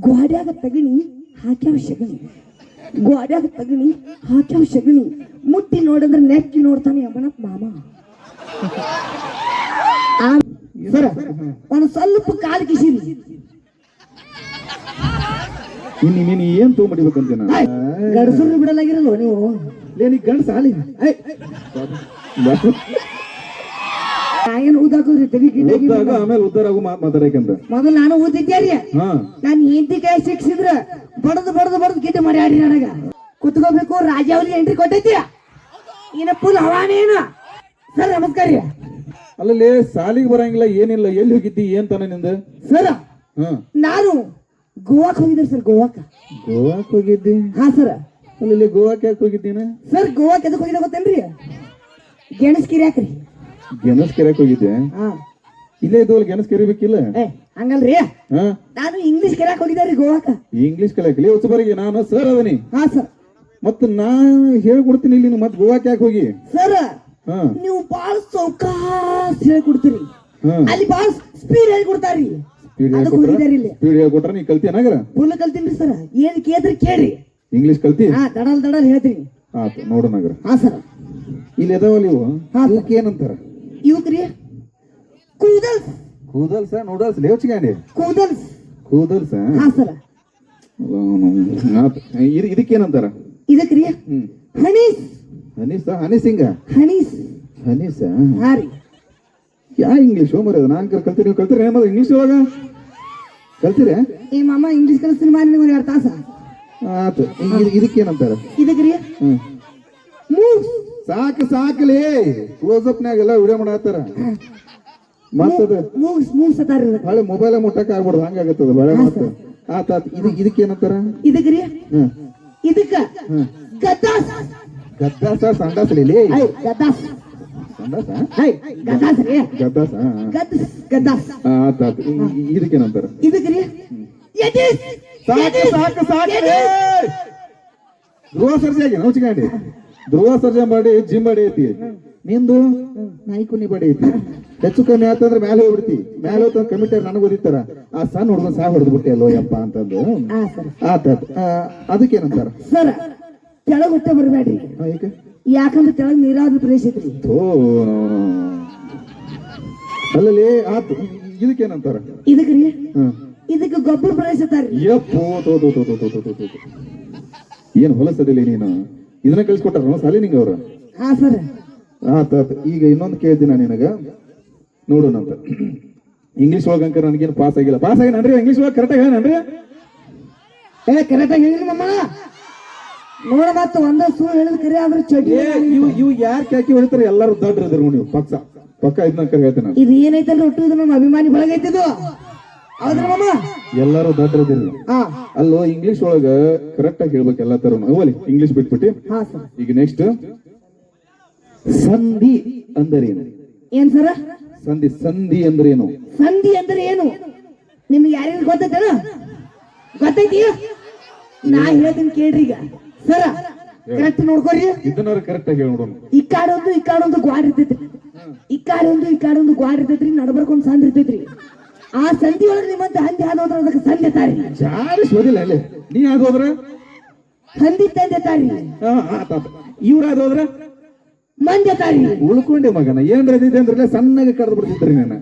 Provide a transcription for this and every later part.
ಗ್ವಾಡ್ಯಾಗ ತಗಣಿ ಹಾಕ್ಯಾವ ಶಗಣಿ, ಗ್ವಾಡ್ಯಾಗ ತಗಣಿ ಹಾಕ್ಯಾವ ಶಗಣಿ, ಮುಟ್ಟಿ ನೋಡಿದ್ರೆ ನೆಕ್ಕಿ ನೋಡ್ತಾನೆ ಅಮ್ಮನಪ್ಪ ಮಾಮ. ಸರ ಒಂದು ಸ್ವಲ್ಪ ಕಾಲು ಕಿಸಿರಿ. ನೀನು ಏನ್ ತಗೊಂಡ್ಬಿಡ್ಬೇಕಂತ ಗಡಸರು ಬಿಡಲಾಗಿರಲ್ವ ನೀವು? ನೀ ಗಂಡಸ ಆಲಿ ಏನು ಊದಾಕೋದ್ರಿ ತೆಗಿ ಊದ್ದಾಗ ಆಮೇಲೆ ಉದ್ದಾರ ಆಗು ಮಾತಾಡಕಂತ ಮೊದಲು ನಾನು ಊದಿದ್ದೇರಿ. ನಾನು ಹೆಂಡತಿ ಕೈ ಸಿಕ್ಸಿದ್ರ ಬಡದು ಗಿಡ್ಡ ಮಾಡಿ ಆಡಿ ನನಗ ಕುತ್ಕೋಬೇಕು. ರಾಜಾವಲಿ ಎಂಟ್ರಿ ಕೊಟ್ಟೈತಿ, ಏನ ಫುಲ್ ಹವಾನೇನ. ಸರ್ ನಮಸ್ಕಾರ ರೀ. ಅಲ್ಲಲ್ಲಿ ಸಾಲಿಗೆ ಬರಂಗಿಲ್ಲ ಏನಿಲ್ಲ, ಎಲ್ಲಿ ಹೋಗಿದ್ದಿ ಏನ್ ತಾನ ನಿಂದ? ಸರ್ ನಾನು ಗೋವಾಕ್ ಹೋಗಿದ್ರಿ ಸರ್. ಗೋವಾಕ್ ಹೋಗಿದ್ದಿ? ಹಾ ಸರ್. ಅಲ್ಲಿ ಗೋವಾಕ್ ಯಾಕೆ ಹೋಗಿದ್ದೀನ ಸರ್? ಗೋವಾಕ್ ಎದಕ್ ಹೋಗಿದ್ದ ಗೊತ್ತೇನ್ರಿ? ಗೆಣಸ್ ಕಿರಿಯಾಕ್ರಿ. ಗೆಣಸ್ ಕೆರೆಕ್ ಹೋಗಿದ್ದೆ? ಇಲ್ಲೇ ಇದ್ದವಲ್ಲ ಗೆಣಸ್ ಕೆರಿಬೇಕಿಲ್ಲ? ಹಂಗಲ್ರಿ, ನಾನು ಇಂಗ್ಲಿಷ್ ಕೆರೆಯಾಕ್ ಹೋಗಿದ್ದೆ ಗೋವಾಕ. ಇಂಗ್ಲಿಷ್ ಕಲಿಯಾಕಲಿ ಹೊಸಬರಿಗೆ ನಾನು ಸರ್ ಅದನಿ. ಹಾ ಸರ್. ಮತ್ತ ನಾನ್ ಹೇಳ್ಕೊಡ್ತೀನಿ ಇಲ್ಲಿ, ಮತ್ ಗೋವಾಕ್ ಯಾಕೆ ಹೋಗಿ? ಸರ್ ನೀವು ಬಾಳ ಸೌಕಾಸ್ ಹೇಳ್ಕೊಡ್ತೀರಿ, ಅಲ್ಲಿ ಬಾಳ ಸ್ಪೀಡ್ ಹೇಳ್ಕೊಡ್ತಾರಿ. ಸ್ಪೀಡ್ ಹೇಳ್ಕೊಟ್ರ ನೀ ಕಲ್ತಿಯನಾಗ್ರ? ಫುಲ್ ಕಲ್ತೀನಿ ಸರ್. ಏನ್ ಕೇಳ್ರಿ ಕೇಳ್ರಿ. ಇಂಗ್ಲಿಷ್ ಕಲ್ತಿ? ದಡಲ್ ಹೇಳ್ತೀನಿ. ಆತು ನೋಡು ನಗರ. ಹಾ ಸರ್. ಇಲ್ಲಿ ಎದಾವಲ್ಲ ಇವು, ಇವಕ್ಕೆ ಏನಂತಾರ? ಇವಕ್ರಿ ಕೂದಲ್ಸ್. ಕೂದಲ್ಸ? ನೂಡಲ್ಸ್ ಲೇವಚ್ಚಿಗಾಂಡಿ ಕೂದಲ್ಸ? ಹಾ ಸರ್. ಇದಕ್ಕೇನಂತಾರ? ಇದಕ್ರಿ ಹನೀಸ್. ಹನೀಸ? ಹನೀಸಿಂಗ? ಹನೀಸ? ಹಾ ರೀ. ಯಾ ಇಂಗ್ಲಿಷ್ ಮರ್ಯಾದ? ನಾನ್ ಕಲ್ತೀರಿ, ನೀವು ಕಲ್ತೀರಿ ಇಂಗ್ಲಿಷ್ ಒಳಗ ಕಲ್ತೀರ? ಏ ಮಾಮ ಇಂಗ್ಲಿಷ್ ಕಲಿಸ್ತೀನಿ ಮಾರಿ ನಿಮಗೆ 2 ತಾಸ. ಆತು. ಇದಕ್ಕೇನಂತಾರ? ಇದಕ್ರಿ ಸಾಕಲೇ ಕ್ಲೋಸ್ಅಪ್ನಾಗೆಲ್ಲ ವಿಡಿಯೋ ಮಾಡತ್ತಾರ. ಮತ್ತದ ಮೂವ್ಸ್ ಅತಾರಿ. ಹಳೆ ಮೊಬೈಲ್ ಮುಟ್ಟಕ್ ಆಗ್ಬಿಡ್ದು, ಹಂಗಾಗತ್ತದ ಬಳೆ ಮಾತು. ಆತಾತ್. ಇದಕ್ಕೇನಂತಾರ? ಇದಕ್ರಿ ಇದಕ್ಕ ಗದ್ದಾಸ್. ಗದ್ದಾಸ? ಸಂಡಾಸಲಿ? ಗದ್ದಾಸ್ ಗದ್ದಾಸ್. ಆತಾತ್. ಇದಕ್ಕೇನಂತಾರ? ಇದಕ್ರಿ ಧ್ರುವ ಸರ್ಜಿ ಆಗಿ ನೌಚಿಕಾಂಡಿ ಧ್ರುವ ಸರ್ಜಾ ಮಾಡಿ ಜಿಮ್ ಮಾಡಿ ಐತಿ. ನಿಂದು ನಾಯಿಕುನಿ ಬಡಿ ಐತಿ. ಹೆಚ್ಚು ಕಮ್ಮಿ ಆತಂದ್ರೆ ಮ್ಯಾಲೆ ಹೋಗ್ಬಿಡ್ತಿ. ಮ್ಯಾಲೆ ಹೋತ ಕಮಿಟರ್ ನನಗೆ ಓದಿತ್ತಾರ, ಆ ಸಣ್ಣ ಹುಡುಗನ್ ಸಹ ಹೊಡೆದು ಬಿಟ್ಟೆ ಅಲ್ಲೋ ಯಪ್ಪ ಅಂತಂದು. ಆತಾತ್. ಅದಕ್ಕೇನಂತಾರ? ಸರ್ ಕೆಳಗ್ ಹೊಟ್ಟೆ ಬರ್ಬೇಡ್ರಿ, ಯಾಕಂದ್ರೆ ಕೆಳಗ್ ನೀರಾದ ಪ್ರದೇಶ ಐತ್ರಿ. ಅಲ್ಲಲ್ಲಿ ಆತು. ಇದಕ್ಕೇನಂತಾರ? ಇದಕ್ರಿ ಇದಕ್ಕೆ ಗೊಬ್ಬರ ಪ್ರದೇಶ ಅತ್ತಾರಿ. ಯಪ್ಪೋ ಏನ್ ಹೊಲಸದಿಲ್ಲ ನೀನು. ಇದನ್ನ ಕಳ್ಸಿಕೊಟ್ಟಾರ ಸಾಲಿ ನಿಂಗ ಅವ್ರ? ಹಾ ಸರ್. ಆತಾತ್. ಈಗ ಇನ್ನೊಂದು ಕೇಳ್ತೀನಿ ನಿನಗ, ನೋಡೋಣಂತ. ಇಂಗ್ಲಿಷ್ ಒಳಗಂಕ ನನಗೇನು ಪಾಸ್ ಆಗಿಲ್ಲ. ಪಾಸ್ ಆಗಿನನ್ರಿ ಇಂಗ್ಲಿಷ್ ಒಳಗೆ ಕರೆಕ್ಟಾಗಿ ಹೇಳನ್ರಿ? ಕರೆಕ್ಟ್ ಆಗಿ ಹೇಳಿಲ್ಲ ಮಮ್ಮ. ನೋಡ ಮತ್ತ ಒಂದ ಸುಳ್ಳು ಹೇಳಿದ್ ಕರೆ ಆದ್ರೆ ಚಟಿ. ಇವು ಯಾರು ಕ್ಯಾಕಿ ಹೊಡಿತಾರೆ? ಎಲ್ಲಾರು ದೊಡ್ಡರಿದ್ರು ನೀವು. ಪಕ್ಕ ಇದನ್ನ ಹೇಳ್ತೇನೆ. ಇದು ಏನೈತಲ್ರಿ ಒಟ್ಟು ಇದು ನಮ್ಮ ಅಭಿಮಾನಿ ಬಳಗೈತಿದು. ಹೌದ್ರ ಮಮ್ಮ? ಎಲ್ಲಾರು ದೊಡ್ಡರಿದ್ರು. ಅಲ್ಲೋ ಇಂಗ್ಲಿಷ್ ಒಳಗ ಕರೆಕ್ಟ್ ಆಗಿ ಹೇಳ್ಬೇಕು ಎಲ್ಲಾ ತರ. ಇಂಗ್ಲಿಷ್ ಬಿಟ್ಬಿಟ್ಟು ಈಗ ನೆಕ್ಸ್ಟ್ ಸಂಧಿ ಅಂದರೇನು? ಏನ್ ಸರ? ಸಂಧಿ ಅಂದ್ರೆ ಏನು? ಸಂಧಿ ಅಂದ್ರೆ ಏನು ನಿಮ್ಗೆ ಯಾರಿಗೂ ಗೊತ್ತೈತೇನ? ಗೊತ್ತೈತಿ? ನಾ ಹೇಳ್ತೀನಿ ಕೇಳ್ರಿ. ಈಗ ಸರ ಕರೆಕ್ಟ್ ನೋಡ್ಕೋರಿ. ಇದನ್ನ ಕರೆಕ್ಟ್ ಆಗಿ ನೋಡೋಣ. ಈ ಕಾಡೊಂದು ಗ್ವಾಡ್ ಇರ್ತೈತ್ರಿ. ಈ ಕಾಡೊಂದು ಗ್ವಾಡ್ ಇರ್ತೈತ್ರಿ. ನಡ್ಬರ್ಕೊಂಡ್ ಸಂಧಿ ಇರ್ತೈತ್ರಿ. ಆ ಸಂಧಿ ಒಳಗೆ ನಿಮ್ಮಂತ ಹಂದಿ ಹಾದೋದ್ರ ಅದಕ್ಕೆ ಸಂಧಿ ತಾರಿ. ಜಾರಿ ಸೋದಿಲ್ಲ ಅಲ್ಲಿ. ನೀ ಆದೋದ್ರ ಹಂದಿ ತಂದೆ ತಾರಿ. ಇವ್ರ ಆದೋದ್ರ ಮಂದ್ಯ ತಾರಿ. ಉಳ್ಕೊಂಡೆ ಮಗನ. ಏನ್ ರದಿದೆ ಅಂದ್ರೆ ಸಣ್ಣಗೆ ಕರೆದು ಬಿಡ್ತಿದ್ರಿ ನಾನು.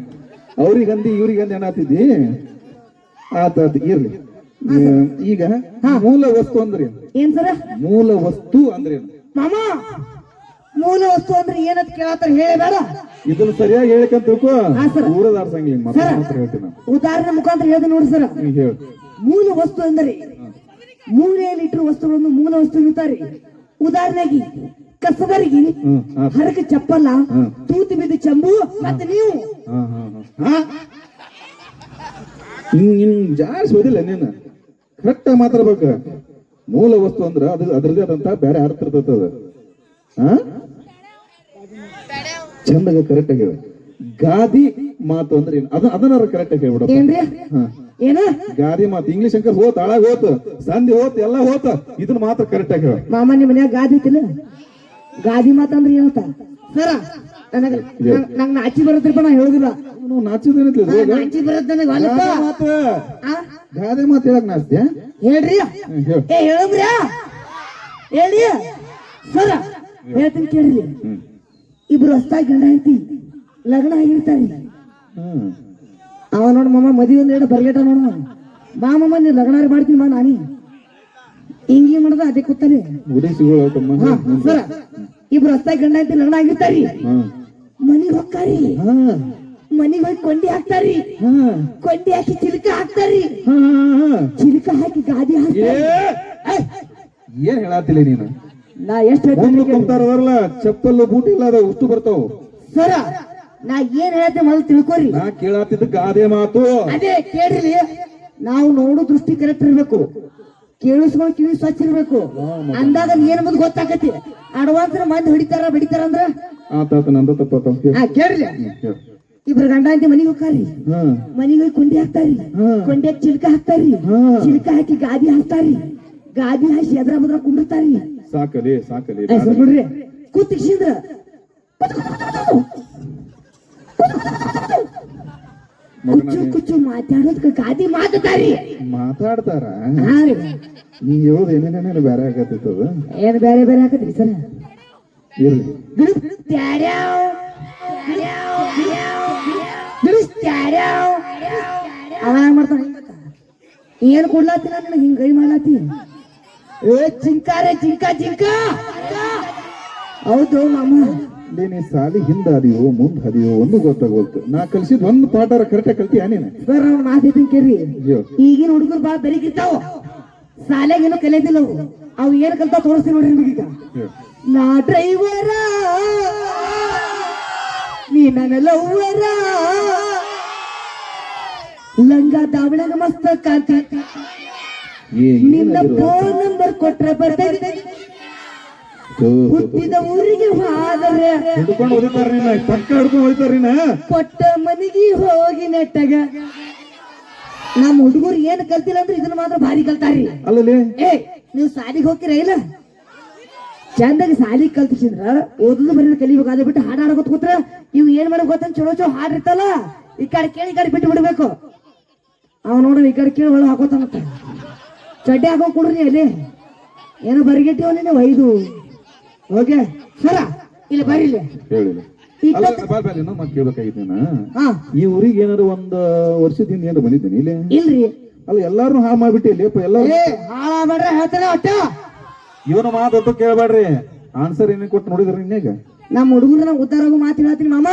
ಅವ್ರಿಗೆ ಹಂದಿ ಇವ್ರಿಗೆ ಹಂದಿ ಏನಾಗ್ತಿದ್ದಿ? ಆತಾತ್. ಇರ್ಲಿ. ಈಗ ಮೂಲ ವಸ್ತು ಅಂದ್ರೆ ಏನ್ ಸರ? ಮೂಲ ವಸ್ತು ಅಂದ್ರೆ ಮಾಮ ಮೂಲ ವಸ್ತು ಅಂದ್ರೆ ಏನಂತ ಕೇಳತ್ತಾರ, ಹೇಳೇ ಬೇಡ. ಇದನ್ನ ಸರಿಯಾಗಿ ಹೇಳಕಂತ ಊರದಾರ್ಸಂಗಿಲ್ಲ. ಹೇಳ್ತೀನಿ, ಉದಾಹರಣೆ ಮುಖಾಂತರ ಹೇಳ್ತೀನಿ ನೋಡಿ ಸರ್. ಮೂಲ ವಸ್ತು ಅಂದರೆ 3 ಲೀಟರ್ ವಸ್ತುಗಳನ್ನು ಮೂಲ ವಸ್ತು ಇರ್ತಾರೆ. ಉದಾಹರಣೆಗೆ ಕಸಬರಿಗೆ ಹರಕ ಚಪ್ಪಲ, ತೂತು ಬಿದ್ದ ಚಂಬು, ಮತ್ತೆ ನೀವು ಜಾರಿಸೋದಿಲ್ಲ. ನೀನು ಕರೆಕ್ಟ್ ಆಗಿ ಮಾತಾಡ್ಬೇಕ. ಮೂಲ ವಸ್ತು ಅಂದ್ರ ಅದ್ರದೇ ಆದಂತ ಬೇರೆ ಅರ್ಥ ಇರ್ತದ. ಚಂದಾಗ ಕರೆಕ್ಟ್ ಆಗಿ ಗಾದಿ ಮಾತು ಅಂದ್ರೆ ಅದನ್ನ ಕರೆಕ್ಟ್ ಆಗಿ ಹೇಳ್ಬಿಡ. ಗಾದಿ ಮಾತು ಇಂಗ್ಲಿಷ್ ಅಂಕರ್ ಹೋತ್, ಹಾಳಾಗ ಹೋತ್, ಸಂಧಿ ಹೋತ್, ಎಲ್ಲ ಹೋತ. ಇದನ್ನ ಮಾತ್ರ ಕರೆಕ್ಟ್ ಆಗಿ ಹೇಳ. ಮಾಮ ನಿಮ್ ಮನ್ಯಾಗ ಗಾದಿ ಐತಿಲ್ಲ? ಗಾದಿ ಮಾತಂದ್ರೆ ಏನಂತ ಸರ? ನಂಗೆ ನಾಚಿ ಬರತ್ರಿಪ್ಪ, ನಾ ಹೇಳುದಿಲ್ಲ. ನಾಚಿದೇನತ್ಲಿ ನಾಚಿ ಬರುತ್ತೆ ನನಗೆ ಹೊಲಪ್ಪ ಮಾತು ಆ? ಗಾದೆ ಮಾತು ಹೇಳಕ್ ನಾಚ್ತೆ ಹೇಳ್ರಿ ಹೇಳ ಏ ಹೇಳಮ್ರಿ ಹೇಳಿ ಸರ ಹೇಳ್ತೀನಿ ಕೇಳ್ರಿ ಇಬ್ರು ಹೊಸ್ತಾಗಿ ಗಂಡ ಐತಿ ಲಗ್ನ ಆಗಿರ್ತಾರಿ ಹ್ಮ್ ಅವ ನೋಡ್ ಮಾಮ ಮದುವೆ ಒಂದ್ ಬರ್ಗೇಟ ನೋಡ ಬಾ ಮಾಮ ನೀ ಲಗ್ನ ಮಾಡ್ತೀನಿ ಬಾ ನಾನಿ ಹಿಂಗಿ ಮಾಡದ ಅದೇ ಕೂತಾನೆ ಗುಡಿ ಸಿಗೋತಮ್ಮ ಸರ ಇಬ್ರು ಹೊಸ್ತಾಗಿ ಗಂಡ ಐತಿ ಲಗ್ನ ಆಗಿರ್ತಾರಿ ಹ್ಮ್ ಮನಿಗ್ ಹೋಗ್ತಾರಿ ಹ್ಮ್ ಮನಿಗ್ ಹೋಗಿ ಕೊಂಡಿ ಹಾಕ್ತಾರಿ ಹ್ಮ್ ಕೊಂಡಿ ಹಾಕಿ ಚಿಲ್ಕ ಹಾಕ್ತಾರಿ ಹ್ಮ್ ಚಿಲ್ಕ ಹಾಕಿ ಗಾದಿ ಹಾಕ್ತಾರಿ ಏನ್ ಹೇಳತ್ತಿಲ್ಲ ನೀನು ನಾ ಎಷ್ಟ್ ಮುಂದೆ ಹೇಳ್ತೀನಿ ಕುಂತಾರಲ್ಲ ಚಪ್ಪಲ್ ಬೂಟ್ ಇಲ್ಲ ಅದ ಉಷ್ಟು ಬರ್ತಾವ ಸರ ನಾ ಏನ್ ಹೇಳ್ತೆ ಮೊದಲು ತಿಳ್ಕೊರಿ ನಾ ಕೇಳತ್ತಿದ್ದ ಗಾದೆ ಮಾತು ಅದೇ ಕೇಳ್ರಿ ನಾವು ನೋಡೋ ದೃಷ್ಟಿ ಕರೆಕ್ಟ್ ಇರ್ಬೇಕು ಕೇಳಿಸ್ಕೊಂಡು ಕಿವಿ ಸ್ವಚ್ಛ ಇರ್ಬೇಕು ಅಂದಾಗ ಏನ್ ಮುಂದ್ ಗೊತ್ತಾಗತಿ ಅಡ್ವಾನ್ಸ್ ಮಂದಿ ಹೊಡಿತಾರ ಬಡಿತಾರ ಅಂದ್ರ ಆತಾತ ನಂದ ತಪ್ಪತ್ತಾವ ಕೇಳ್ರಿ ಇಬ್ರು ಗಂಡ ಅಂತ ಮನಿಗ್ ಹೋಗ್ತಾರಿ ಹ್ಮ್ ಮನಿಗ್ ಹೋಗಿ ಕೊಂಡಿ ಹಾಕ್ತಾರಿ ಕೊಂಡಿ ಹಾಕಿ ಚಿಲ್ಕ ಹಾಕ್ತಾರಿ ಚಿಲ್ಕ ಹಾಕಿ ಗಾದಿ ಹಾಕ್ತಾರಿ ಗಾದಿ ಹಾಕಿ ಎದ್ರ ಬದ್ರ ಕುಂಡಿರ್ತಾರಿ ಸಾಕಲಿ ನೋಡ್ರಿ ಕೂತಿಕ್ಷಿದ್ರ ಕುಚ್ಚು ಕುಚ್ಚು ಮಾತಾಡೋದ್ ಗಾದಿ ಮಾತಾಡ್ತಾರಿ ಮಾತಾಡ್ತಾರ ಹಾ ರೀ ನೀ ಹೇಳೋದು ಏನೇನೇನೇನು ಬೇರೆ ಆಗತ್ತಿತ್ತದ ಏನ್ ಬೇರೆ ಬೇರೆ ಹಾಕತ್ರಿ ಸರ್ ಇರ್ಲಿ ಅವ ಏನ್ ಮಾಡ್ತಾನ ಏನ್ ಕೊಡ್ಲಾತಿ ನಾನು ಹಿಂಗ್ ಗೈ ಮಾಡ್ಲಾತಿ ಏ ಚಿಂಕಾರೆ ಚಿಂಕ ಚಿಂಕ ಹೌದು ಮಾಮ ನೀ ಸಾಲಿ ಹಿಂದ ಹದಿಯೋ ಮುಂದ್ ಹದಿಯೋ ಒಂದು ಗೊತ್ತಾಗೋಲ್ತು ನಾ ಕಲ್ಸಿದ್ ಒಂದ್ ಪಾಠಾರ ಕರೆಕ್ಟ್ ಕಲ್ತೀಯ ನೀನು ಸರ್ ಅವ್ನ ಮಾತಿದ್ದೀನಿ ಕೇಳ್ರಿ ಅಯ್ಯೋ ಈಗಿನ ಹುಡುಗರು ಬಾಳ ಬೆರಿಗಿರ್ತಾವ ಶಾಲೆಗೇನು ಕಲಿಯೋದಿಲ್ಲ ಅವು ಏನ್ ಕಲ್ತಾವ ತೋರಿಸ್ತೀನಿ ನೋಡ್ರಿ ನಿಮಗೀಗ ಹೇಳು. ನಾ ಡ್ರೈವರ ನೀ ನನ್ನ ಲವ್ವರ ಲಂಗ ದಾವಣಗ ಮಸ್ತ ಕಾಂತ ನಿನ್ನ ಫೋನ್ ನಂಬರ್ ಕೊಟ್ರೆ ಬರ್ತದೆ ಹುಟ್ಟಿದ ಊರಿಗೆ ಹೋದರೆ ಹಿಡ್ಕೊಂಡು ಹೋಗ್ತಾರ ನೀನ ಪಕ್ಕ ಹಿಡ್ಕೊಂಡು ಹೋಗ್ತಾರ ನೀನ ಕೊಟ್ಟ ಮನಿಗೆ ಹೋಗಿ ನೆಟ್ಟಗ ನಮ್ಮ ಹುಡುಗರು ಏನ್ ಕಲ್ತಿಲ್ಲ ಅಂದ್ರೆ ಇದನ್ನ ಮಾತ್ರ ಭಾರಿ ಕಲ್ತಾರಿ ಅಲ್ಲಲ್ಲಿ ಏ ನೀವು ಸಾಲಿಗೆ ಹೋಗ್ತೀರ ಇಲ್ಲ ಚಂದಾಗಿ ಸಾಲಿಗೆ ಕಲ್ತಿಸಿದ್ರ ಓದುದು ಬರೀ ಕಲಿಬೇಕಾದ ಬಿಟ್ಟು ಹಾಡು ಆಡೋದ್ ಕೂತ್ರ ಇವ್ ಏನ್ ಮಾಡಕ್ ಗೊತ್ತಂತ ಚಲೋ ಚಲೋ ಹಾಡ್ ಇರ್ತಲ್ಲ ಈ ಕಡೆ ಕೇಳಿ ಈ ಕಡೆ ಬಿಟ್ಟು ಬಿಡ್ಬೇಕು ಅವ್ ನೋಡ್ರಿ ಈ ಕಡೆ ಕೇಳಿ ಒಳಗೆ ಹಾಕೋತಾನತ್ತ ಚಡ್ಡಿ ಹಾಕೊಂಡ್ ಕೊಡ್ರಿ ಅಲ್ಲಿ ಏನೋ ಬರಿಗೆಟ್ಟಿವ ನೀನು ಒಯ್ದು ಓಕೆ ಸರ ಇಲ್ಲಿ ಬರ್ರಿ ಇಲ್ಲಿ ಹೇಳಿಲ್ಲ ಅಲ್ಲ ಬಾಲ್ ಬಾಲ್ ಇನ್ನೊಂದ್ ಮಾತು ಕೇಳ್ಬೇಕಾಗಿತ್ತು ನೀನ ಹಾ ಈ ಊರಿಗೆ ಏನಾದ್ರು ಒಂದ್ ವರ್ಷದಿಂದ ಏನಾದ್ರು ಬಂದಿದ್ದೇನೆ ಇಲ್ಲಿ ಇಲ್ರಿ ಅಲ್ಲ ಎಲ್ಲಾರು ಹಾಳು ಮಾಡ್ಬಿಟ್ಟಿ ಲೇಪ ಎಲ್ಲಾರು ಏ ಹಾಳಾಗ್ಬೇಡ್ರಿ ಹೇಳ್ತಾನೆ ಒಟ್ಟ ಇವನ ಮಾತು ಕೇಳ್ಬೇಡ್ರಿ ಆನ್ಸರ್ ಏನೇನ್ ಕೊಟ್ಟು ನೋಡಿದ್ರಿ ಇನ್ನೇಗ ನಮ್ಮ ಹುಡುಗರು ನಾವು ಉದ್ದಾರ ಮಾತು ಹೇಳ್ತೀನಿ ಮಾಮ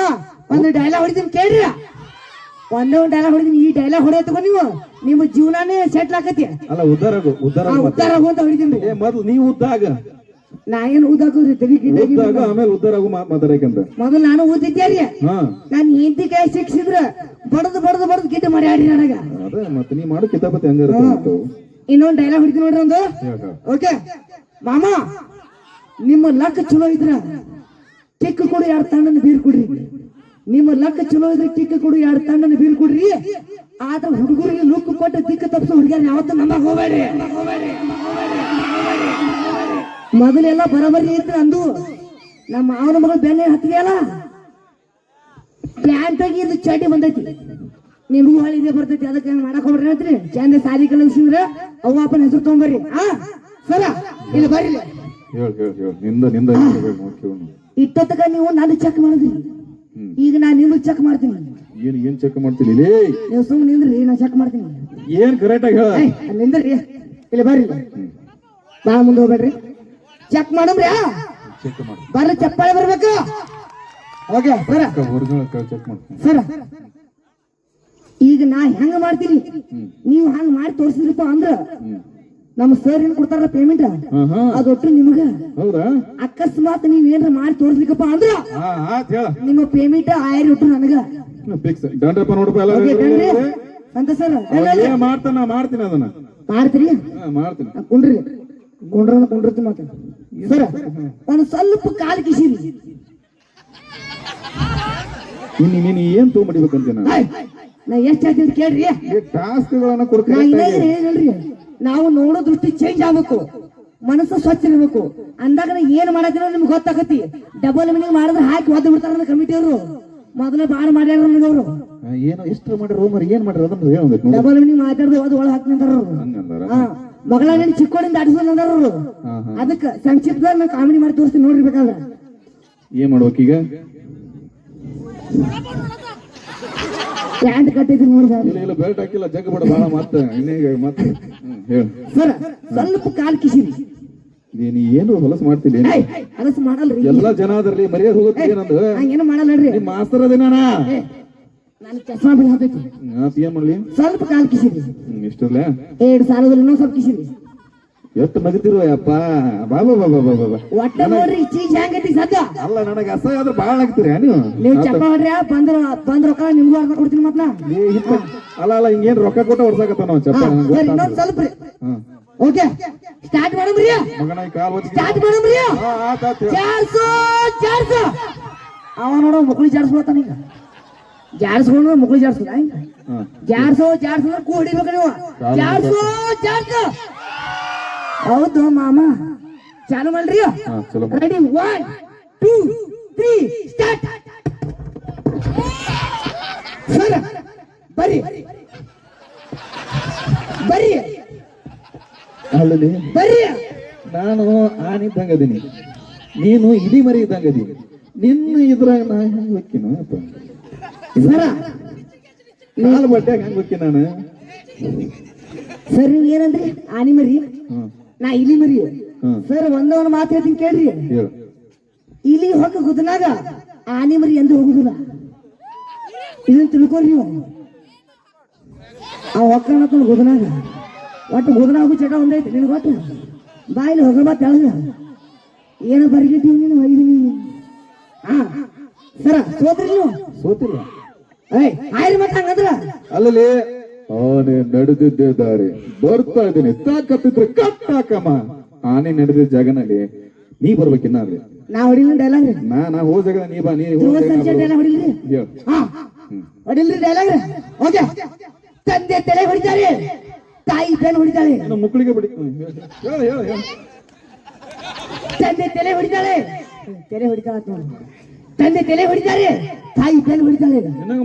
ಒಂದು ಡೈಲಾಗ್ ಹೊಡಿತೀನಿ ಕೇಳ್ರಿ ಒಂದೇ ಒಂದು ಡೈಲಾಗ್ ಹೊಡಿತೀನಿ ಈ ಡೈಲಾಗ್ ಹೊಡೆಯತ್ಕೊ ನೀವು ನಿಮ್ಮ ಜೀವನಾನೇ ಸೆಟ್ಲ್ ಆಕತಿ ಅಲ್ಲ ಉದ್ದಾರ ಉದ್ದಾರ ಆಗು ಅಂತ ಹೊಡಿತೀನಿ ಏ ಮೊದ್ಲು ನೀವು ಉದ್ದಾಗ ನಾ ಏನು ಊದಾಕೋದ್ರಿ ತಲೆ ಉದ್ದಾಗ ಆಮೇಲೆ ಉದ್ದಾರ ಆಗು ಮಾತಾಡಕಂತ ಮೊದಲು ನಾನು ಊದಿದ್ದೆ ರೀ ಹಾ ನಾನು ಹೆಂಡತಿ ಕೈ ಶಿಕ್ಷಿದ್ರ ಬಡದು ಗಿಟ್ಟ ಮಾಡಿ ಆಡ್ರಿ ನನಗ ಅದೇ ಮತ್ತೆ ನೀ ಮಾಡೋ ಕಿತಾಪತಿ ಹಂಗ ಇನ್ನೊಂದು ಡೈಲಾಗ್ ಹೊಡಿತೀನಿ ನೋಡ್ರಿ ಒಂದು ಓಕೆ ಮಾಮ ನಿಮ್ಮ ಲಕ್ ಚಲೋ ಇದ್ರ ಕಿಕ್ ಕೊಡು 2 ತಂಡನ ಬೀರ್ ಕೊಡ್ರಿ ನಿಮ್ಮ ಲಕ್ ಚಲೋ ಇದ್ರೆ ಕಿಕ್ ಕೊಡು 2 ತಂಡನ ಬೀರ್ ಕೊಡ್ರಿ ಆದ್ರ ಹುಡುಗರಿಗೆ ಲುಕ್ ಕೊಟ್ಟು ದಿಕ್ಕ ತಪ್ಪಿಸೋ ಹುಡುಗಿಯರ್ ಯಾವತ್ತೂ ನಂಬಕ್ ಹೋಗ್ಬೇಡ್ರಿ ಮೊದಲೆಲ್ಲ ಬರಬರಿ ಇತ್ತು ಅಂದು ನಮ್ಮ ಮಾವನ ಮಗಳು ಬೆನ್ನೆ ಹತ್ತಿದೆಯಲ್ಲ ಪ್ಯಾಂಟ್ ಆಗಿ ಇದು ಚಡ್ಡಿ ಬಂದೈತಿ ನಿಮ್ಗೂ ಹಳಿದೆ ಬರ್ತೈತಿ ಅದಕ್ಕೆ ಹೆಂಗ್ ಮಾಡಕ್ ಹೋಗ್ರಿ ಅಂತ್ರಿ ಚಂದ ಸಾಲಿ ಕಲಿಸಿದ್ರ ಅವ್ವ ಅಪ್ಪನ ಹೆಸರು ತಗೊಂಬರ್ರಿ ಹಾ ಸರ ಇಲ್ಲಿ ಬರ್ರಿ ಹೇಳ ನಿಂದ ಇಟ್ಟೊತ್ತಕ ನೀವು ನಾನು ಚೆಕ್ ಮಾಡಿದ್ರಿ ಈಗ ನಾನು ನಿಮ್ಗೆ ಚೆಕ್ ಮಾಡ್ತೀನಿ ಏನ್ ಚೆಕ್ ಮಾಡ್ತೀನಿ ನೀವು ಸುಮ್ಮನೆ ನಿಂದ್ರಿ ನಾ ಚೆಕ್ ಮಾಡ್ತೀನಿ ಏನ್ ಕರೆಕ್ಟ್ ಆಗಿ ಹೇಳ ನಿಂದ್ರಿ ಇಲ್ಲಿ ಬರ್ರಿ ಬಾ ಮುಂದೆ ಹೋಗ್ಬೇಡ್ರಿ ಚೆಕ್ ಮಾಡಮ್ರಿ ಚೆಕ್ ಮಾಡಿ ಬರ್ರಿ ಚಪ್ಪಾಳೆ ಬರ್ಬೇಕು ಓಕೆ ಸರ ಚೆಕ್ ಮಾಡ್ತೀನಿ ಸರ ಈಗ ನಾ ಹೆಂಗ ಮಾಡ್ತೀನಿ ನೀವು ಹಂಗ ಮಾಡಿ ತೋರಿಸಿದ್ರಪ್ಪ ಅಂದ್ರ ನಮ್ಮ ಸರ್ ಏನ್ ಕೊಡ್ತಾರ ಪೇಮೆಂಟ್ ಅದೊಟ್ಟು ನಿಮಗ ಹೌದಾ ಅಕಸ್ಮಾತ್ ನೀವ್ ಏನ್ರ ಮಾಡಿ ತೋರಿಸ್ಲಿಕ್ಕಪ್ಪ ಅಂದ್ರ ನಿಮ್ಮ ಪೇಮೆಂಟ್ 1000 ಒಟ್ಟು ನನಗ ಫಿಕ್ಸ್ ದಂಡಪ್ಪ ನೋಡಪ್ಪ ಎಲ್ಲ ಅಂತ ಸರ್ ಮಾಡ್ತೀನಿ ಅದನ್ನ ಮಾಡ್ತೀರಿ ಮಾಡ್ತೀನಿ ಕುಂಡ್ರಿ ಕುಂಡ್ರತಿ ಮಾತ ಸರ ಒಂದ್ ಸ್ವಲ್ಪ ಕಾಲು ಕಿಸಿರಿ ನೀನು ಏನ್ ತಗೊಂಡ್ಬಿಡ್ಬೇಕಂತ ನಾ ಎಷ್ಟ್ ಹೇಳ್ತೀನಿ ಕೇಳ್ರಿ ಟಾಸ್ಕ್ ಗಳನ್ನ ನಾ ಕೊಡ್ತೀನಿ ಹೇಳ್ರಿ ನಾವು ನೋಡೋ ದೃಷ್ಟಿ ಚೇಂಜ್ ಆಗ್ಬೇಕು ಮನಸ್ಸು ಸ್ವಚ್ಛ ಇರ್ಬೇಕು ಅಂದಾಗ ನಾ ಏನ್ ಮಾಡತ್ತೀನೋ ನಿಮ್ಗೆ ಗೊತ್ತಾಗತಿ ಡಬಲ್ ಮೀನಿಂಗ್ ಮಾಡಿದ್ರೆ ಹಾಕಿ ಒದ್ದು ಬಿಡ್ತಾರ ಕಮಿಟಿಯವರು ಮೊದಲೇ ಬಾಳ ಮಾಡ್ಯಾರ ನನಗವ್ರು ಏನೋ ಇಷ್ಟ ಮಾಡ್ಯಾರ ಮರಿ ಏನ್ ಮಾಡ್ಯಾರ ಅದನ್ನ ಹೇಳೋದಕ್ಕೆ ನೋಡಿ ಡಬಲ್ ಮೀನಿಂಗ್ ಮಾತಾಡ್ದು ಅದು ಒಳಗೆ ಹಾಕ್ತಂತಾರ ಹಂಗಂದಾರ ಮಗಳ ನೀನು ಚಿಕ್ಕೋಡಿಂದ ಅಡಿಸೋಲ್ಲ ಅಂದಾರ ಅವ್ರು ಅದಕ್ಕೆ ಸಂಕ್ಷಿಪ್ತದಾಗ ನಾನು ಕಾಮಿಡಿ ಮಾಡಿ ತೋರಿಸ್ತೀನಿ ನೋಡ್ರಿ ಬೇಕಾದ್ರೆ ಏನ್ ಮಾಡ್ಬೇಕೀಗ ಪ್ಯಾಂಟ್ ಕಟ್ಟಿದ್ರಿ ನೋಡ್ದ ಇಲ್ಲ ಬೆಲ್ಟ್ ಹಾಕಿಲ್ಲ ಜಗ್ ಬಿಡ ಬಾಳ ಮತ್ತೆ ಇನ್ನೀಗ ಮತ್ತೆ ಹೇಳು ಸರ್ ಸ್ವಲ್ಪ ಕಾಲ್ ಕಿಸಿರಿ ನೀ ಏನು ಹೊಲಸು ಮಾಡ್ತಿಲ್ಲ ಅಲಸ ಮಾಡಲ್ರಿ ಎಲ್ಲಾ ಜನ ಅದ್ರಲ್ಲಿ ಮರ್ಯಾದ ಹೋಗುತ್ತೆ ಏನಂದು ಹಂಗೇನು ಮಾಡಲ್ರಿ ನಿಮ್ ಮಾಸ್ತರ್ ಅದೇನಾನ ನಾನು ಚಸ್ಮಾ ಬೀಳ ಹಾಕೈತಿ ಏನ್ ಮಾಡ್ಲಿ ಸ್ವಲ್ಪ ಕಾಲ್ ಕಿಸಿರಿ ಇಷ್ಟಲ್ಲ 2 ಸಾಲದಲ್ಲಿ ಇನ್ನೊಂದ್ ಸ್ವಲ್ಪ ಕಿಸಿರಿ ಎಷ್ಟು ನಗತಿರುವ ಯಪ್ಪ ಬಾಬಾ ಬಾಬಾ ಬಾಬಾ ಬಾ ಒಟ್ಟ ನೋಡ್ರಿ ಚೀಜ್ ಹೆಂಗೈತಿ ಸದ್ದ ಅಲ್ಲ ನನಗೆ ಅಸಹ್ಯ ಆದ್ರೆ ಬಾಳ ನಗ್ತೀರಿ ನೀವು ಚಪ್ಪ ಹೊಡ್ರಿ ಬಂದ್ ರೊಕ್ಕ ನಿಮ್ಗೂ ಅರ್ಥ ಕೊಡ್ತೀನಿ ಮತ್ನ ಅಲ್ಲ ಹಿಂಗೇನ್ ರೊಕ್ಕ ಕೊಟ್ಟ ಹೊಡ್ಸಾಕತ್ತ ನಾವು ಚಪ್ಪ ಇನ್ನೊಂದ್ ಸ್ವಲ್ಪ ರೀ ಓಕೆ ಸ್ಟಾರ್ಟ್ ಮಾಡಮ್ರಿ ಮಗನ ಕಾಲ್ ಸ್ಟಾರ್ಟ್ ಮಾಡಮ್ರಿ ಜಾರ್ಸು ಅವ ನೋಡೋ ಮುಕ್ಳಿ ಜಾಡ್ಸ್ಕೊತಾನ ಈಗ ಜಾಡ್ಸ್ಕೊಂಡು ಮುಕ್ಳಿ ಜಾಡ್ಸೋದ ಜಾಡ್ಸೋ ಅಂದ್ರೆ ಕೂ ಹೊಡಿಬೇಕು ನೀವು ಜಾಡ್ಸು ಹೌದು ಮಾಮ ಚಾಲು ಮಾಡ್ರಿ ರೆಡಿ 1 2 3 ಸ್ಟಾರ್ಟ್ ಸರ್ ಬರ್ರಿ ಅಲ್ಲಲ್ಲಿ ಬರ್ರಿ ನಾನು ಆನಿದ್ದಂಗದೀನಿ ನೀನು ಇಲಿ ಮರಿ ಇದ್ದಂಗದೀನಿ ನಿನ್ನ ಇದ್ರಾಗ ನಾ ಹೆಂಗ್ ಹೋಗ್ತೀನೋ ಅಪ್ಪ ಸರ ಕಾಲು ಬಟ್ಟೆಗೆ ಹೆಂಗ್ ಹೋಗ್ತೀನಿ ನಾನು ಸರ್ ನೀವ್ ಏನಂದ್ರಿ ಆನಿ ಮರಿ ನಾ ಇಲಿ ಮರಿ ಸರ್ ಒಂದೊಂದು ಮಾತು ಹೇಳ್ತೀನಿ ಕೇಳ್ರಿ ಹೇಳು ಇಲಿ ಹೊಕ್ಕ ಗುದನಾಗ ಆನಿ ಮರಿ ಎಂದು ಹೋಗುದಿಲ್ಲ ಇದನ್ನ ತಿಳ್ಕೊರಿ ನೀವು ಆ ಹೊಕ್ಕ ಗುದನಾಗ ಒಟ್ಟು ಗುದನಾಗು ಚಟ ಒಂದೈತಿ ನಿನಗೆ ಒಟ್ಟು ಬಾಯಿಲಿ ಹೋಗ ಬಾ ತೆಳಗ ಏನೋ ಬರ್ಗಿಟ್ಟಿವಿ ನೀನು ಒಯ್ದಿನಿ ಸರ ಸೋತ್ರಿ ನೀವು ಸೋತಿಲ್ಲ ಆಯ್ರಿ ಮತ್ತೆ ಹಂಗಂದ್ರ ಅಲ್ಲಲ್ಲಿ ಆನೆ ನಡೆದಿದ್ದೇ ದಾರಿ ಬರ್ತಾ ಇದ್ದೀನಿ ತಾಕತ್ತಿದ್ರೆ ಕಟ್ಟಾಕಮ್ಮ ಆನೆ ನಡೆದಿದ್ದ ಜಾಗನಲ್ಲಿ ನೀ ಬರ್ಬೇಕಿನ್ನ ಅಲ್ಲಿ ನಾ ಹೊಡಿಲಿ ಡೈಲಾಗ್ ರೀ ನಾ ಹೋದ ಜಾಗ ನೀ ಬಾ ನೀ ಡೈಲಾಗ್ ಹೊಡಿಲ್ರಿ ಹೊಡಿಲ್ರಿ ಡೈಲಾಗ್ ಓಕೆ ತಂದೆ ತಲೆ ಹೊಡಿತಾರೆ ತಾಯಿ ಬೆನ್ ಹೊಡಿತಾಳೆ ಮುಕ್ಕಳಿಗೆ ಬಿಡಿ ಹೇಳು ತಂದೆ ತಲೆ ಹೊಡಿತಾಳೆ ತಂದೆ ತಲೆ ಹೊಡಿತಾರೆ ತಾಯಿ ಬೆನ್ ಹೊಡಿತಾಳೆ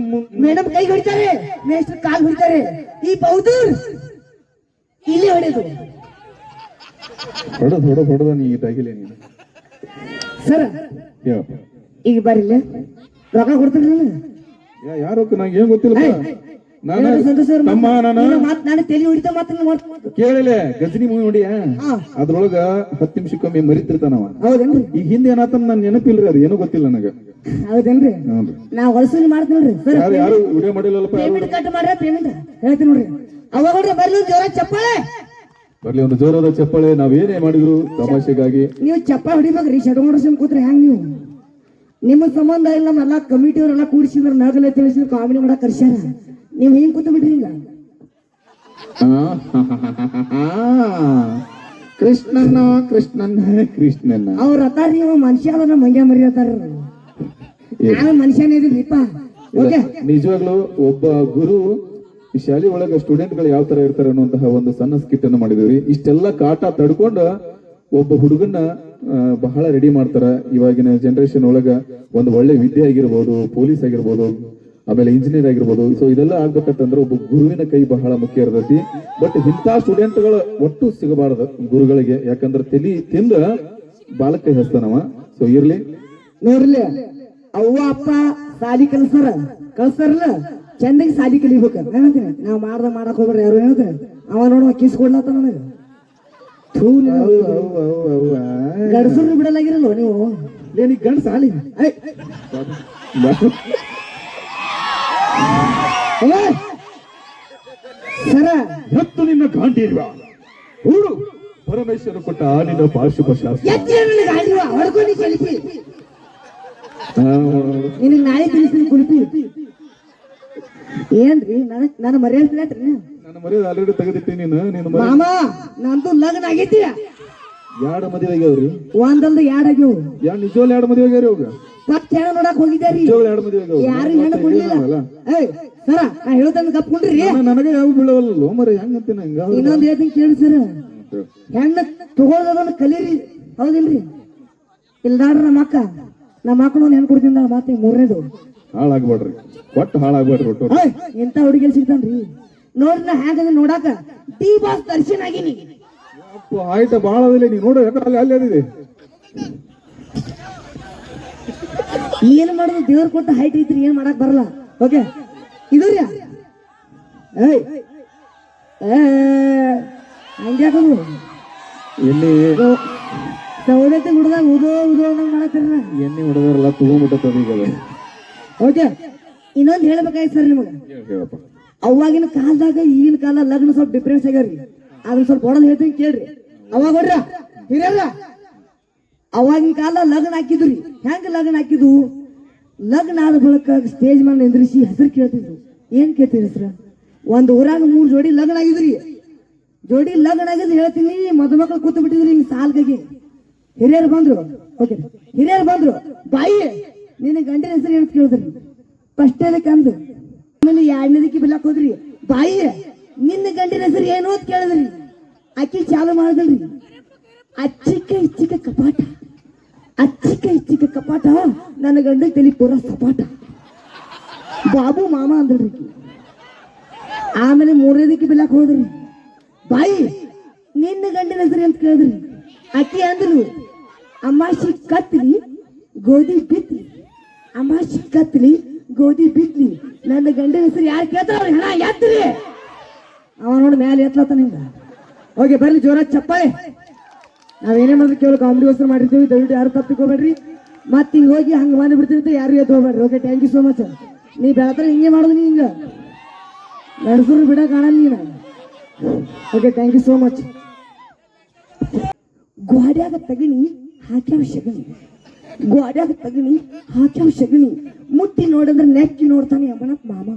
ಮೇಡಮ್ ಕೈ ಹೊಡಿತಾರೆ ಮೇಸ್ಟರ್ ಕಾಲ್ ಹೊಡಿತಾರೆ ಈ ಬೌದೂರ್ ಇಲ್ಲಿ ಹೊಡೆದು ಹೊಡೆದ ನೀ ತಾಗಿಲ್ಲ ನೀನು ಸರ್ ಈಗ ಬರ್ರಿಲ್ಲ ರೊಕ್ಕ ಕೊಡ್ತೀರಿ ಯಾರು ನಂಗೆ ಏನ್ ಗೊತ್ತಿಲ್ಲ ನಾನು ತಲೆ ಹೊಡಿತಾ ಮಾತು ಕೇಳಿಲ್ಲ ಗಜನಿ ಮೂವಿ ನೋಡಿ ಅದ್ರೊಳಗ 10 ನಿಮಿಷಕ್ಕೊಮ್ಮೆ ಮರಿತಿರ್ತಾನವ ಹೌದೇನ್ರಿ ಈಗ ಹಿಂದೆ ಏನಾತ ನನ್ ನೆನಪಿಲ್ರಿ ಅದು ಏನೋ ಗೊತ್ತಿಲ್ಲ ನನಗ ಹೌದೇನ್ರಿ ನಾ ವಸೂಲಿ ಮಾಡ್ತೀನಿ ಸರ್ ಯಾರು ವಿಡಿಯೋ ಮಾಡಿಲ್ಲಪ್ಪ ಪೇಮೆಂಟ್ ಕಟ್ ಮಾಡ್ರೆ ಪೇಮೆಂಟ್ ಹೇಳ್ತೀನಿ ನೋಡ್ರಿ ಅವಾಗ ನೋಡ್ರಿ ಬರ್ಲಿ ಜೋರ ಚಪ್ಪಾಳೆ ಬರ್ಲಿ ಒಂದು ಜೋರಾದ ಚಪ್ಪಾಳೆ ನಾವೇನೇ ಮಾಡಿದ್ರು ತಮಾಷೆಗಾಗಿ ನೀವು ಚಪ್ಪಾಳೆ ಹೊಡಿಬೇಕ್ರಿ ಶಟಮೋಡ ಕೂತ್ರೆ ಹೆಂಗ್ ನೀವು ನಿಮ್ಮ ಸಂಬಂಧ ಇಲ್ಲ ನಮ್ಮೆಲ್ಲ ಕಮಿಟಿ ಅವರೆಲ್ಲ ಕೂಡಿಸಿದ್ರ ನಗಲೆ ತಿಳಿಸಿದ್ರು ಕಾಮಿಡಿ ಮಾಡಕ್ ಕರ್ಸ್ಯಾರ ನೀವ್ ಹಿಂಗ್ ಕೂತು ಬಿಡ್ರಿ ಹಿಂಗ ಕೃಷ್ಣನ್ನ ಅವ್ರ ಅತ್ತಾರ ನೀವು ಮನುಷ್ಯ ಅದ ಮಂಗ್ಯ ಮರಿ ಅತ್ತಾರ ನಾನು ಮನುಷ್ಯನೇ ಇದೀನಿಪ್ಪ ನಿಜವಾಗ್ಲು ಒಬ್ಬ ಗುರು ಈ ಶಾಲೆ ಒಳಗ ಸ್ಟೂಡೆಂಟ್ ಗಳು ಯಾವ ತರ ಇರ್ತಾರೆ ಅನ್ನುವಂತಹ ಒಂದು ಸಣ್ಣ ಸ್ಕಿಟ್ ಅನ್ನು ಮಾಡಿದ್ವಿ ಇಷ್ಟೆಲ್ಲ ಕಾಟ ತಡ್ಕೊಂಡ ಒಬ್ಬ ಹುಡುಗನ್ನ ಬಹಳ ರೆಡಿ ಮಾಡ್ತಾರ ಇವಾಗಿನ ಜನರೇಷನ್ ಒಳಗ ಒಂದು ಒಳ್ಳೆ ವಿದ್ಯೆ ಆಗಿರ್ಬೋದು ಪೊಲೀಸ್ ಆಗಿರ್ಬೋದು ಆಮೇಲೆ ಇಂಜಿನಿಯರ್ ಆಗಿರ್ಬೋದು ಸೊ ಇದೆಲ್ಲ ಆಗ್ಬೇಕಂತಂದ್ರೆ ಒಬ್ಬ ಗುರುವಿನ ಕೈ ಬಹಳ ಮುಖ್ಯ ಇರ್ತೈತಿ ಬಟ್ ಇಂಥ ಸ್ಟೂಡೆಂಟ್ಗಳು ಒಟ್ಟು ಸಿಗಬಾರದು ಗುರುಗಳಿಗೆ ಯಾಕಂದ್ರೆ ತಲಿ ತಿಂದ ಬಾಲಕ ಹೆಸ್ತಾನವ ಸೊ ಇರ್ಲಿ ನೋಡ್ಲಿ ಅವ್ವ ಅಪ್ಪ ಸಾಲಿ ಕಲ್ಸಾರಲ್ಲ ಚಂದಾಗಿ ಸಾಲಿ ಕಲಿಬೇಕು ಹೇಳ್ತೀನಿ ನಾವ್ ಮಾಡಕ್ ಹೋಗ್ಬೇಡ್ರಿ ಯಾರು ಹೇಳ್ತಾರೆ ಅವ ನೋಡುವ ಕಿಸ್ ಕೊಡ್ಲತ್ತ ನನಗ ಗಡ್ಸರು ಬಿಡಲಾಗಿರಲ್ವ ನೀವು ಏನಿಗೆ ಗಂಡ ಸಾಲಿ ಸರ ಎತ್ತು ನಿನ್ನ ಗಾಂಡೀರ್ವ ಹೂಡು ಪರಮೇಶ್ವರ ಕೊಟ್ಟ ನಿನ್ನ ಪಾಶುಪ ಶಾಸ್ತ್ರ ಹೊಡ್ಕೊಂಡು ಕಲಿಪಿ ನಿನಗ್ ನಾಳೆ ತಿಳಿಸ್ತೀನಿ ಕುಲಿಪಿ ಏನ್ರಿ ನನ್ನ ಮರ್ಯಾದೆ ನನ್ನ ಮರ್ಯಾದೆ ಆಲ್ರೆಡಿ ತೆಗೆದಿಟ್ಟಿ ನೀನು ಮಾಮ ನಂದು ಲಗ್ನ ಆಗೈತಿ ಎರಡು ಮದುವೆ ಆಗ್ಯಾವ್ರಿ ಒಂದಲ್ದ ಎರಡು ಆಗ್ಯಾವ ನಿಜವಾಗ್ಲೂ ಎರಡು ಮದುವೆ ಆಗ್ಯಾವ್ರಿ ಅವಾಗ ಮತ್ ಹೆಣ್ಣು ನೋಡಕ್ ಹೋಗಿದ್ದಾರಿ ಎರಡು ಮದುವೆ ಆಗ್ಯಾವ ಯಾರು ಹೆಣ್ಣು ಕೊಡ್ಲಿಲ್ಲ ಸರ ನಾ ಹೇಳ್ದಂಗ ಕಪ್ಕೊಂಡ್ರಿ ನನಗೆ ಯಾವ ಬೀಳವಲ್ಲ ಮರ ಹೆಂಗಂತೀನಿ ಹಂಗ ಇನ್ನೊಂದ್ ಹೇಳ್ತೀನಿ ಕೇಳಿ ಸರ ಹೆಣ್ಣ ತಗೊಳ್ದದನ್ನ ಕಲೀರಿ ಹೌದಿಲ್ರಿ ಇಲ್ದಾಡ್ರ ನಮ್ಮ ಅಕ್ಕ ಹೆಣ್ಣು ಕೊಡ್ತೀನಿ ಮಾತೆ ಮೂರನೇದು ಹಾಳಾಗ್ಬೇಡ್ರಿ ಒಟ್ಟು ಹಾಳಾಗ್ಬೇಡ್ರಿ ಒಟ್ಟು ಓಯ್, ಎಂತ ಹುಡುಗಿಲ್ ಸಿಗ್ತಾನ್ರಿ ನೋಡ್ರಿ ನಾ ಹ್ಯಾಂಗ ನೋಡಾಕ ಡಿ ಬಾಸ್ ದರ್ಶನ್ ಆಗಿನಿ. ಆಯ್ತ ಬಾಳ ಅದಿಲ್ಲ ನೀ ನೋಡು ಅಲ್ಲಿ ಅಲ್ಲಿ ಅದಿದೆ ಏನ್ ಮಾಡುದು ದೇವ್ರ ಕೊಟ್ಟ ಹೈಟ್ ಐತ್ರಿ, ಏನ್ ಮಾಡಕ್ ಬರಲ್ಲ. ಓಕೆ ಇದು ರೀ ಏಯ್ ಹಂಗ್ಯಾಕದು ಎಣ್ಣೆ ಸೌದತ್ತಿ ಹುಡ್ದಾಗ ಉದೋ ಉದೋ ಅನ್ನಂಗ್ ಮಾಡತ್ತೀರ. ಎಣ್ಣೆ ಹೊಡೆದಾರಲ್ಲ ತಗೊಂಡ್ಬಿಟ್ಟದ ಈಗ ಅದು. ಓಕೆ ಇನ್ನೊಂದ್ ಹೇಳ್ಬೇಕಾಯ್ತು ಸರ್ ನಿಮಗೆ. ಹೇಳಪ್ಪ ಅವಾಗಿನ ಕಾಲದಾಗ ಈಗಿನ ಕಾಲ ಲಗ್ನ ಸ್ವಲ್ಪ ಡಿಫ್ರೆನ್ಸ್ ಆಗ್ಯಾವ್ರಿ. ಅದನ್ನ ಸ್ವಲ್ಪ ಹೊಡೆದ್ ಹೇಳ್ತೀನಿ ಕೇಳ್ರಿ. ಅವಾಗ ಹೊಡ್ರ ಹಿರಿಯಲ್ಲ, ಅವಾಗಿನ ಕಾಲ ಲಗ್ನ ಹಾಕಿದ್ರಿ. ಹೆಂಗ ಲಗ್ನ ಹಾಕಿದ್ವು? ಲಗ್ನ ಆದ ಬಳಿಕ ಸ್ಟೇಜ್ ಮೇಲೆ ನಿಂದ್ರಿಸಿ ಹೆಸರು ಕೇಳ್ತಿದ್ರು. ಏನ್ ಕೇಳ್ತೀರಿ ಹೆಸರು? ಒಂದ್ ಊರಾಗ 3 ಜೋಡಿ ಲಗ್ನ ಆಗಿದ್ರಿ. ಜೋಡಿ ಲಗ್ನ ಆಗಿದ್ ಹೇಳ್ತೀನಿ, ಮದುಮಕ್ಳು ಕೂತು ಬಿಟ್ಟಿದ್ರಿ ಹಿಂಗ್ ಸಾಲ್ಗಾಗಿ. ಹಿರಿಯರು ಬಂದ್ರು. ಓಕೆ ಹಿರಿಯರು ಬಂದ್ರು, ಬಾಯಿ ನಿನ್ನ ಗಂಡಿನ ಹೆಸರು ಏನಂತ ಕೇಳಿದ್ರಿ? ಫಸ್ಟ್ ಅದಕ್ಕೆ ಅಂದು, ಆಮೇಲೆ 2ನೇದಕ್ಕೆ ಬಿಲ್ಲಕ್ ಹೋದ್ರಿ. ಬಾಯಿ ನಿನ್ನ ಗಂಡಿನ ಹೆಸರು ಏನು ಅಂತ ಕೇಳಿದ್ರಿ. ಅಕ್ಕಿ ಚಾಲು ಮಾಡಿದ್ರಿ, ಅಚ್ಚಿಕ ಇಚ್ಚಿಕ ಕಪಾಟ, ಅಚ್ಚಿಕ ಇಚ್ಚಿಕ ಕಪಾಟ, ನನ್ನ ಗಂಡನ ತಲೆ ಪೂರ ಸಪಾಟ, ಬಾಬು ಮಾಮ ಅಂದ್ರಿ. ಆಮೇಲೆ 3ನೇದಕ್ಕೆ ಬಿಲ್ಲಕ್ ಹೋದ್ರಿ. ಬಾಯಿ ನಿನ್ನ ಗಂಡಿನ ಹೆಸರು ಅಂತ ಕೇಳಿದ್ರಿ. ಅಕ್ಕಿ ಅಂದ್ರು, ಅಮಾಶಿ ಕತ್ಲಿ ಗೋಧಿ ಬಿತ್ಲಿ, ಅಮಾಶಿ ಕತ್ಲಿ ಗೋಧಿ ಬಿತ್ಲಿ, ನನ್ನ ಗಂಡನ ಹೆಸರು ಯಾರು ಕೇಳ್ತಾರ ಹೆಣ ಎತ್ತರಿ. ಅವ ನೋಡಿ ಮ್ಯಾಲೆ ಎತ್ಲತ್ತ ನಿಂಗ. ಓಕೆ ಬರ್ಲಿ ಜೋರ ಚಪ್ಪಾಳೆ. ನಾವೇನೇ ಮಾಡಿದ್ರೆ ಕೇವಲ ಕಾಮಿಡಿಗೋಸ್ಕರ ಮಾಡಿರ್ತೀವಿ, ದಯವಿಟ್ಟು ಯಾರು ತಪ್ಪಿಕೋಬೇಡ್ರಿ. ಮತ್ತೆ ಹಿಂಗೆ ಹೋಗಿ ಹಂಗೆ ಮಾಡಿ ಬಿಡ್ತೀವಿ, ಯಾರು ಎದ್ದು ಹೋಗ್ಬೇಡ್ರಿ. Okay thank you so much. ನೀ ಬೆಳತಾರೆ ಹಿಂಗೆ ಮಾಡೋದು, ನೀ ಹಿಂಗ ನಡೆಸೋರು ಬಿಡ ಕಾಣಲ್ಲ ನೀನು. Okay thank you so much. ಗೋಡ್ಯಾಗ ತಗಣಿ ಹಾಕ್ಯಾವ ಶಗಣಿ, ಗೋಡ್ಯಾಗ ತಗಣಿ ಹಾಕ್ಯಾವ ಶಗಣಿ, ಮುಟ್ಟಿ ನೋಡಿದ್ರೆ ನೆಕ್ಕಿ ನೋಡ್ತಾನೆ ಯಮನಪ್ಪ ಮಾಮ.